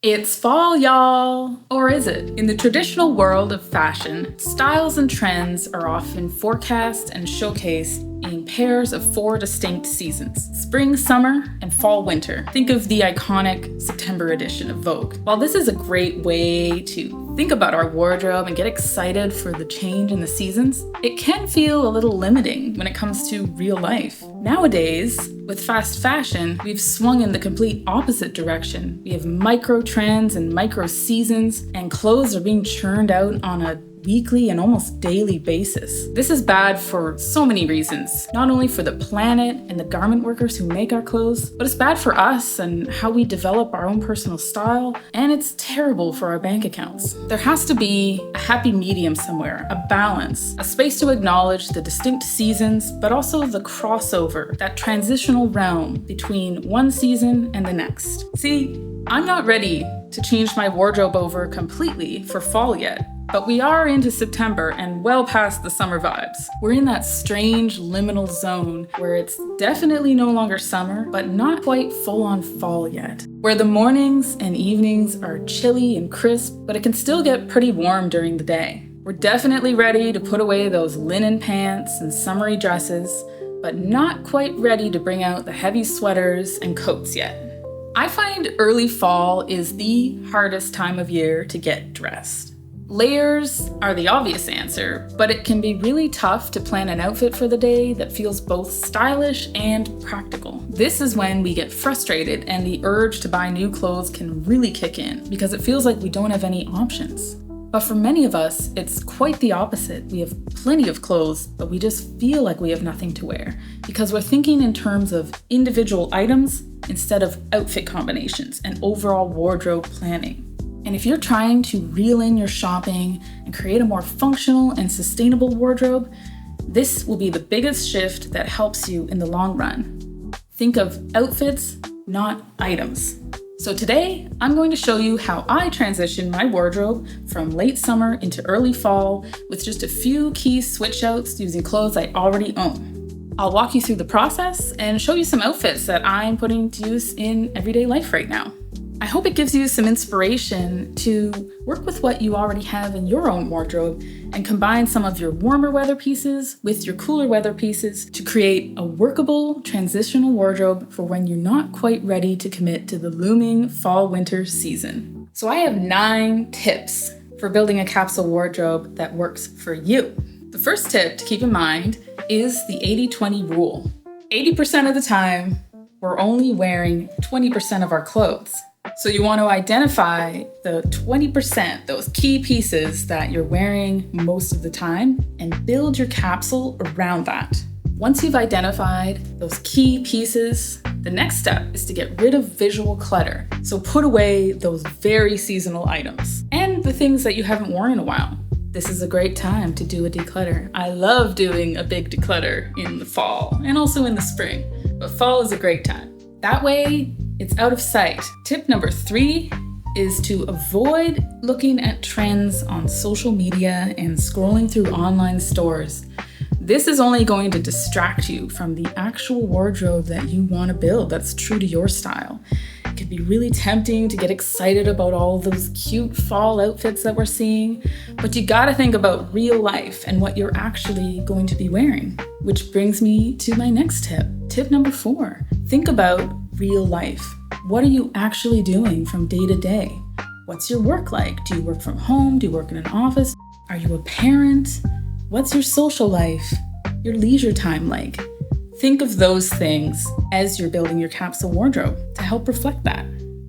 It's fall, y'all! Or is it? In the traditional world of fashion, styles and trends are often forecast and showcased in pairs of 4 distinct seasons: spring, summer, and fall, winter. Think of the iconic September edition of Vogue. While this is a great way to think about our wardrobe and get excited for the change in the seasons, it can feel a little limiting when it comes to real life. Nowadays, with fast fashion, we've swung in the complete opposite direction. We have micro trends and micro seasons, and clothes are being churned out on a weekly and almost daily basis. This is bad for so many reasons, not only for the planet and the garment workers who make our clothes, but it's bad for us and how we develop our own personal style, and it's terrible for our bank accounts. There has to be a happy medium somewhere, a balance, a space to acknowledge the distinct seasons, but also the crossover, that transitional realm between one season and the next. See, I'm not ready to change my wardrobe over completely for fall yet. But we are into September and well past the summer vibes. We're in that strange liminal zone where it's definitely no longer summer, but not quite full-on fall yet. Where the mornings and evenings are chilly and crisp, but it can still get pretty warm during the day. We're definitely ready to put away those linen pants and summery dresses, but not quite ready to bring out the heavy sweaters and coats yet. I find early fall is the hardest time of year to get dressed. Layers are the obvious answer, but it can be really tough to plan an outfit for the day that feels both stylish and practical. This is when we get frustrated and the urge to buy new clothes can really kick in because it feels like we don't have any options. But for many of us, it's quite the opposite. We have plenty of clothes, but we just feel like we have nothing to wear because we're thinking in terms of individual items instead of outfit combinations and overall wardrobe planning. And if you're trying to reel in your shopping and create a more functional and sustainable wardrobe, this will be the biggest shift that helps you in the long run. Think of outfits, not items. So today, I'm going to show you how I transition my wardrobe from late summer into early fall with just a few key switch outs using clothes I already own. I'll walk you through the process and show you some outfits that I'm putting to use in everyday life right now. I hope it gives you some inspiration to work with what you already have in your own wardrobe and combine some of your warmer weather pieces with your cooler weather pieces to create a workable transitional wardrobe for when you're not quite ready to commit to the looming fall-winter season. So I have 9 tips for building a capsule wardrobe that works for you. The first tip to keep in mind is the 80-20 rule. 80% of the time, we're only wearing 20% of our clothes. So you want to identify the 20%, those key pieces that you're wearing most of the time, and build your capsule around that. Once you've identified those key pieces, the next step is to get rid of visual clutter. So put away those very seasonal items and the things that you haven't worn in a while. This is a great time to do a declutter. I love doing a big declutter in the fall and also in the spring, but fall is a great time. That way, it's out of sight. Tip number 3 is to avoid looking at trends on social media and scrolling through online stores. This is only going to distract you from the actual wardrobe that you want to build that's true to your style. It can be really tempting to get excited about all those cute fall outfits that we're seeing, but you gotta think about real life and what you're actually going to be wearing. Which brings me to my next tip. Tip number 4, think about real life. What are you actually doing from day to day? What's your work like? Do you work from home? Do you work in an office? Are you a parent? What's your social life? Your leisure time like? Think of those things as you're building your capsule wardrobe to help reflect that.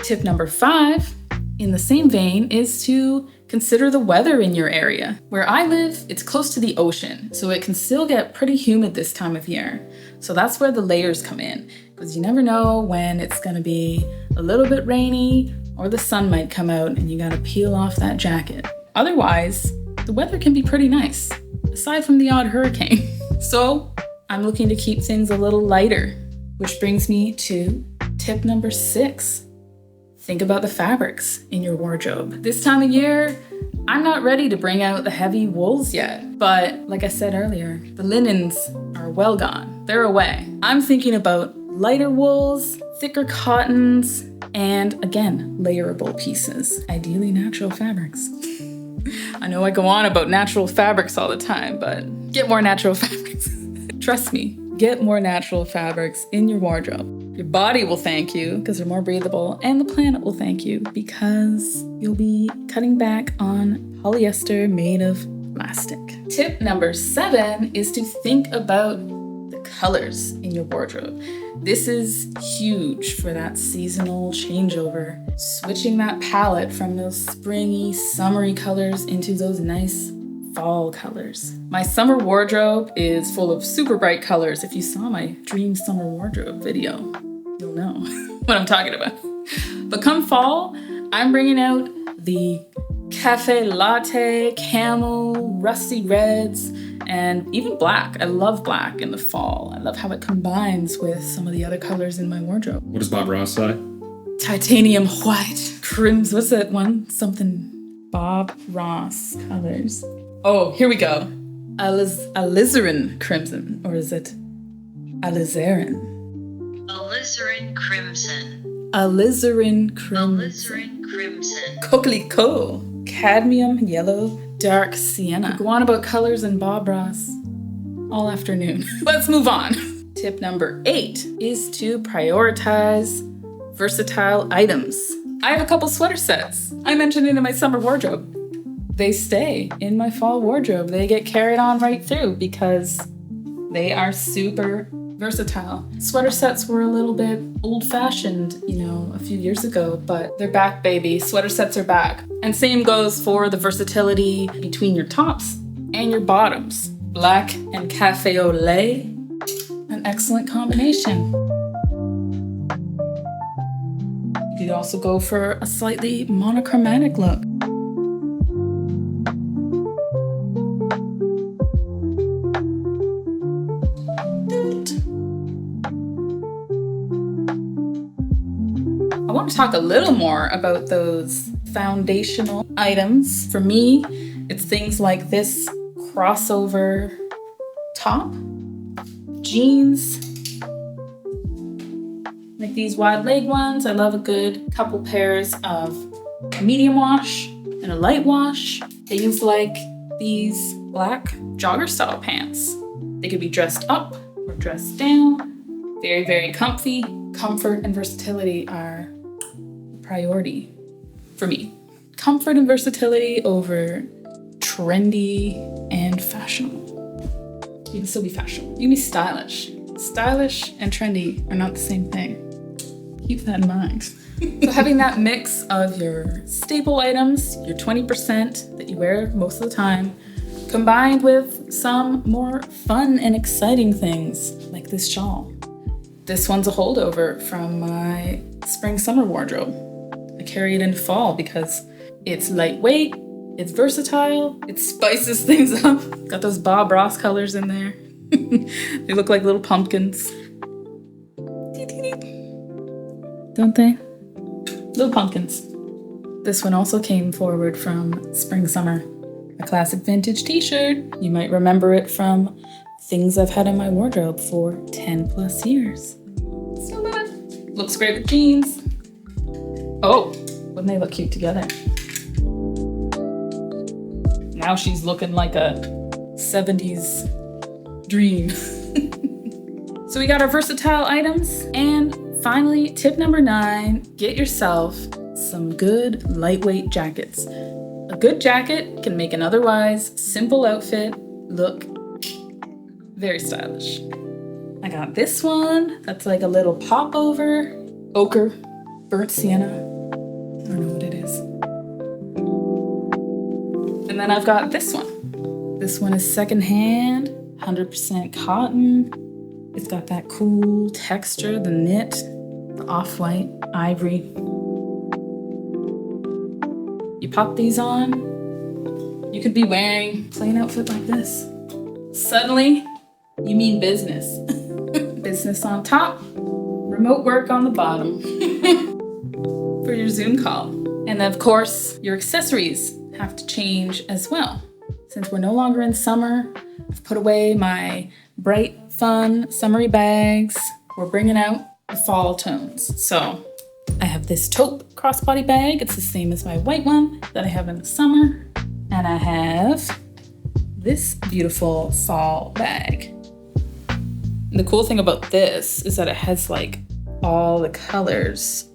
Tip number 5, in the same vein, is to consider the weather in your area. Where I live, it's close to the ocean, so it can still get pretty humid this time of year. So that's where the layers come in, because you never know when it's gonna be a little bit rainy or the sun might come out and you gotta peel off that jacket. Otherwise, the weather can be pretty nice, aside from the odd hurricane. So I'm looking to keep things a little lighter, which brings me to tip number 6. Think about the fabrics in your wardrobe. This time of year, I'm not ready to bring out the heavy wools yet, but like I said earlier, the linens are well gone. They're away. I'm thinking about lighter wools, thicker cottons, and again, layerable pieces, ideally natural fabrics. I know I go on about natural fabrics all the time, but get more natural fabrics. Trust me, get more natural fabrics in your wardrobe. Your body will thank you because they're more breathable, and the planet will thank you because you'll be cutting back on polyester made of plastic. Tip number 7 is to think about the colors in your wardrobe. This is huge for that seasonal changeover. Switching that palette from those springy, summery colors into those nice fall colors. My summer wardrobe is full of super bright colors. If you saw my dream summer wardrobe video, you'll know what I'm talking about. But come fall, I'm bringing out the cafe latte, camel, rusty reds, and even black. I love black in the fall. I love how it combines with some of the other colors in my wardrobe. What does Bob Ross say? Titanium white, crimson, what's that one? Something Bob Ross colors. Oh, here we go. Alizarin crimson, or is it alizarin? Alizarin crimson. Alizarin crimson. Alizarin crimson. Coquelicot. Cadmium yellow, dark sienna. Go on about colors and Bob Ross all afternoon. Let's move on. Tip number 8 is to prioritize versatile items. I have a couple sweater sets. I mentioned it in my summer wardrobe. They stay in my fall wardrobe. They get carried on right through because they are super versatile. Sweater sets were a little bit old-fashioned, a few years ago, but they're back, baby. Sweater sets are back. And same goes for the versatility between your tops and your bottoms. Black and cafe au lait, an excellent combination. You could also go for a slightly monochromatic look. I want to talk a little more about those foundational items. For me, it's things like this crossover top, jeans, like these wide leg ones. I love a good couple pairs of a medium wash and a light wash. Things like these black jogger style pants. They could be dressed up or dressed down. Very, very comfy. Comfort and versatility are priority for me. Comfort and versatility over trendy and fashionable. You can still be fashionable. You can be stylish. Stylish and trendy are not the same thing. Keep that in mind. So having that mix of your staple items, your 20% that you wear most of the time, combined with some more fun and exciting things like this shawl. This one's a holdover from my spring-summer wardrobe. I carry it in fall because it's lightweight, it's versatile, it spices things up. Got those Bob Ross colors in there. They look like little pumpkins. Don't they? Little pumpkins. This one also came forward from spring-summer. A classic vintage t-shirt. You might remember it from things I've had in my wardrobe for 10 plus years. Still love it. Looks great with jeans. Oh, wouldn't they look cute together? Now she's looking like a 70s dream. So we got our versatile items. And finally, tip number 9, get yourself some good lightweight jackets. A good jacket can make an otherwise simple outfit look very stylish. I got this one. That's like a little popover. Ochre, burnt sienna. I don't know what it is. And then I've got this one. This one is secondhand, 100% cotton. It's got that cool texture, the knit, the off-white, ivory. You pop these on, you could be wearing a plain outfit like this. Suddenly, you mean business. Business on top, remote work on the bottom for your Zoom call. And of course, your accessories have to change as well. Since we're no longer in summer, I've put away my bright, fun, summery bags. We're bringing out the fall tones. So I have this taupe crossbody bag. It's the same as my white one that I have in the summer. And I have this beautiful fall bag. And the cool thing about this is that it has like all the colors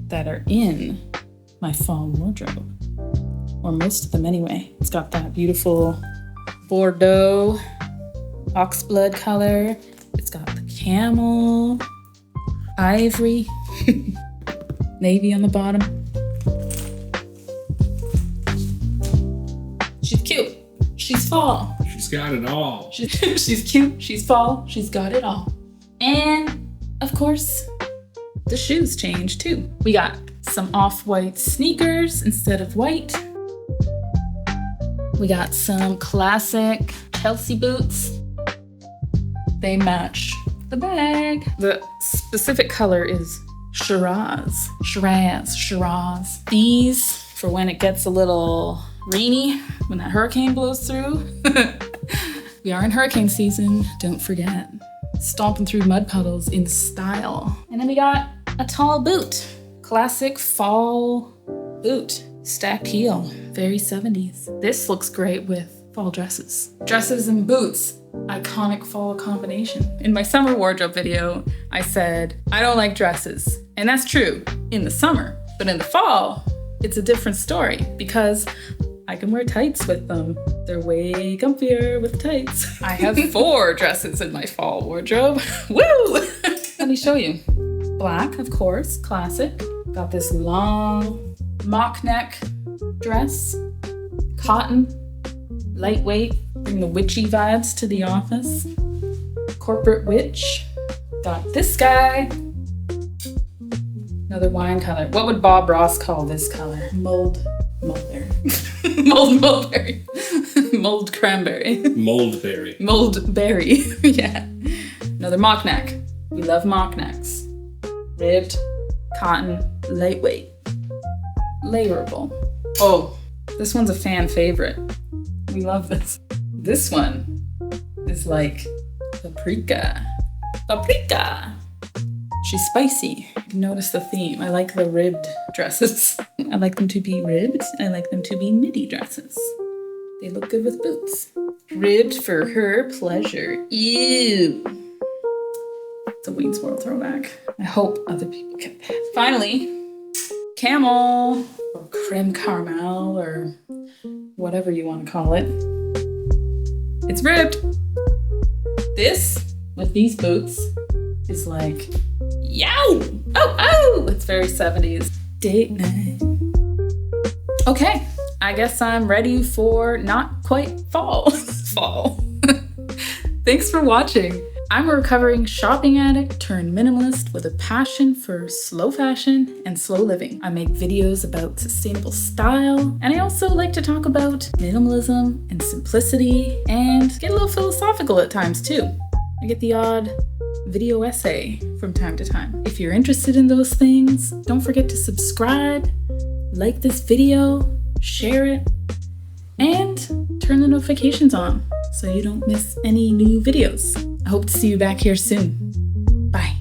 that are in my fall wardrobe, or most of them anyway. It's got that beautiful Bordeaux oxblood color. It's got the camel, ivory, navy on the bottom. She's cute. She's fall. She's got it all. She's cute. She's fall. She's got it all. And of course, the shoes change too. We got some off-white sneakers instead of white. We got some classic Chelsea boots. They match the bag. The specific color is Shiraz. These for when it gets a little rainy, when that hurricane blows through. We are in hurricane season, don't forget. Stomping through mud puddles in style. And then we got a tall boot. Classic fall boot. Stacked heel, very 70s. This looks great with fall dresses. Dresses and boots, iconic fall combination. In my summer wardrobe video, I said, I don't like dresses. And that's true in the summer, but in the fall, it's a different story because I can wear tights with them. They're way comfier with tights. I have 4 dresses in my fall wardrobe. Woo! Let me show you. Black, of course, classic. Got this long mock neck dress, cotton, lightweight, bring the witchy vibes to the office. Corporate witch. Got this guy. Another wine color. What would Bob Ross call this color? Mulberry. Mulberry. Mold cranberry. Moldberry. Yeah. Another mock neck. We love mock necks. Ribbed, cotton, lightweight. Layerable. Oh, this one's a fan favorite. We love this. This one is like paprika. She's spicy. You can notice the theme. I like the ribbed dresses. I like them to be ribbed. I like them to be midi dresses. They look good with boots. Ribbed for her pleasure. Ew. It's a Wayne's World throwback. I hope other people get that. Finally, camel or creme caramel or whatever you want to call it. It's ribbed. This, with these boots, is like, yow! Oh! It's very 70s. Date night. Okay, I guess I'm ready for not quite fall. Fall. Thanks for watching. I'm a recovering shopping addict turned minimalist with a passion for slow fashion and slow living. I make videos about sustainable style, and I also like to talk about minimalism and simplicity and get a little philosophical at times too. I get the odd video essay from time to time. If you're interested in those things, don't forget to subscribe, like this video, share it, and turn the notifications on so you don't miss any new videos. I hope to see you back here soon. Bye.